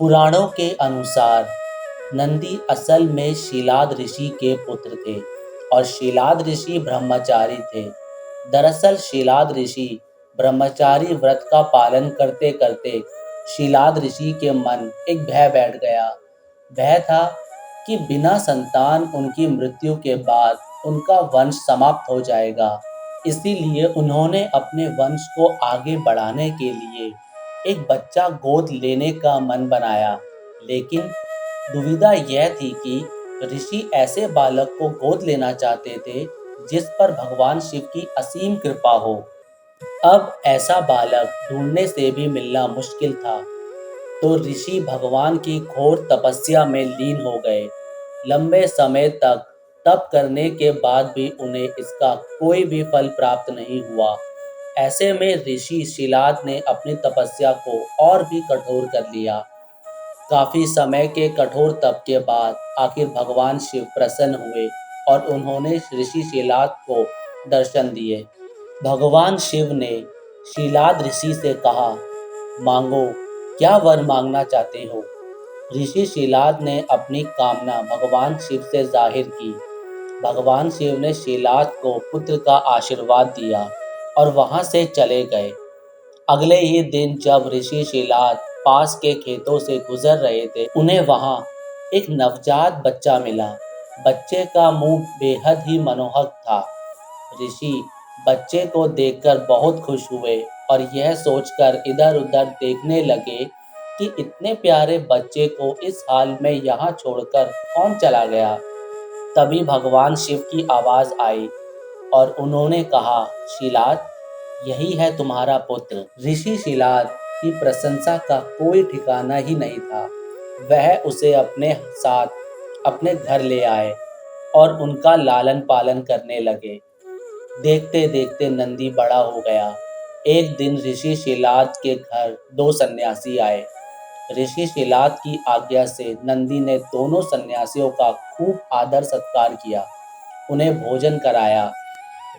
पुराणों के अनुसार नंदी असल में शीलाद ऋषि के पुत्र थे और शीलाद ऋषि ब्रह्मचारी थे। दरअसल शीलाद ऋषि ब्रह्मचारी व्रत का पालन करते करते शीलाद ऋषि के मन एक भय बैठ गया। भय था कि बिना संतान उनकी मृत्यु के बाद उनका वंश समाप्त हो जाएगा। इसीलिए उन्होंने अपने वंश को आगे बढ़ाने के लिए एक बच्चा गोद लेने का मन बनाया। लेकिन दुविधा यह थी कि ऋषि ऐसे बालक को गोद लेना चाहते थे जिस पर भगवान शिव की असीम कृपा हो। अब ऐसा बालक ढूंढने से भी मिलना मुश्किल था, तो ऋषि भगवान की घोर तपस्या में लीन हो गए। लंबे समय तक तप करने के बाद भी उन्हें इसका कोई भी फल प्राप्त नहीं हुआ। ऐसे में ऋषि शिलाद ने अपनी तपस्या को और भी कठोर कर लिया। काफी समय के कठोर तप के बाद आखिर भगवान शिव प्रसन्न हुए और उन्होंने ऋषि शिलाद को दर्शन दिए। भगवान शिव ने शीलाद ऋषि से कहा, मांगो, क्या वर मांगना चाहते हो। ऋषि शीलाद ने अपनी कामना भगवान शिव से जाहिर की। भगवान शिव ने शीलाद को पुत्र का आशीर्वाद दिया और वहां से चले गए। अगले ही दिन जब ऋषि शीलाद पास के खेतों से गुजर रहे थे, उन्हें वहां एक नवजात बच्चा मिला। बच्चे का मुंह बेहद ही मनमोहक था। ऋषि बच्चे को देखकर बहुत खुश हुए और यह सोचकर इधर-उधर देखने लगे कि इतने प्यारे बच्चे को इस हाल में यहाँ छोड़कर कौन चला गया। तभी भगवान शिव की आवाज़ आई और उन्होंने कहा, शीलाद, यही है तुम्हारा पुत्र। ऋषि शीलाद की प्रशंसा का कोई ठिकाना ही नहीं था। वह उसे अपने साथ अपने घर ले आए और उनका लालन पालन करने लगे। देखते देखते नंदी बड़ा हो गया। एक दिन ऋषि शीलाद के घर दो सन्यासी आए। ऋषि शीलाद की आज्ञा से नंदी ने दोनों सन्यासियों का खूब आदर सत्कार किया, उन्हें भोजन कराया।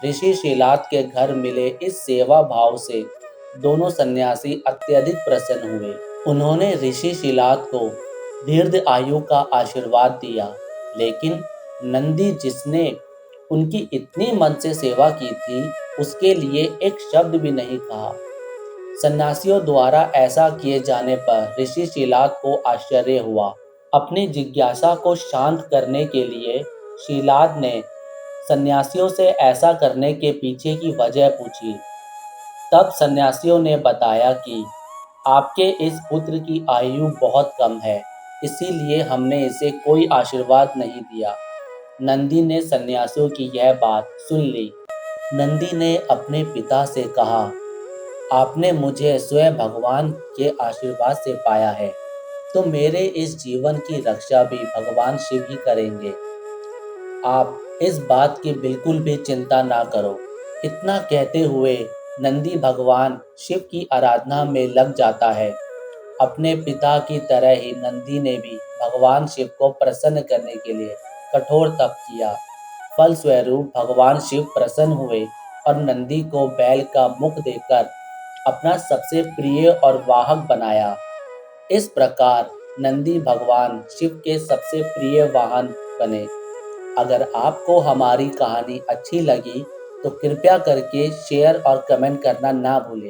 ऋषि शीलाद के घर मिले इस सेवा भाव से दोनों सन्यासी अत्यधिक प्रसन्न हुए। उन्होंने ऋषि शीलाद को दीर्घ आयु का आशीर्वाद दिया। लेकिन नंदी, जिसने उनकी इतनी मन से सेवा की थी, उसके लिए एक शब्द भी नहीं कहा। सन्यासियों द्वारा ऐसा किए जाने पर ऋषि शीलाद को आश्चर्य हुआ। अपनी जिज्ञासा को शांत करने के लिए शीलाद ने सन्यासियों से ऐसा करने के पीछे की वजह पूछी। तब सन्यासियों ने बताया कि आपके इस पुत्र की आयु बहुत कम है, इसीलिए हमने इसे कोई आशीर्वाद नहीं दिया। नंदी ने सन्यासियों की यह बात सुन ली। नंदी ने अपने पिता से कहा, आपने मुझे स्वयं भगवान के आशीर्वाद से पाया है, तो मेरे इस जीवन की रक्षा भी भगवान शिव ही करेंगे। आप इस बात की बिल्कुल भी चिंता ना करो। इतना कहते हुए नंदी भगवान शिव की आराधना में लग जाता है। अपने पिता की तरह ही नंदी ने भी भगवान शिव को प्रसन्न करने के लिए कठोर तप किया। फलस्वरूप भगवान शिव प्रसन्न हुए और नंदी को बैल का मुख देकर अपना सबसे प्रिय और वाहक बनाया। इस प्रकार नंदी भगवान शिव के सबसे प्रिय वाहन बने। अगर आपको हमारी कहानी अच्छी लगी तो कृपया करके शेयर और कमेंट करना ना भूलें।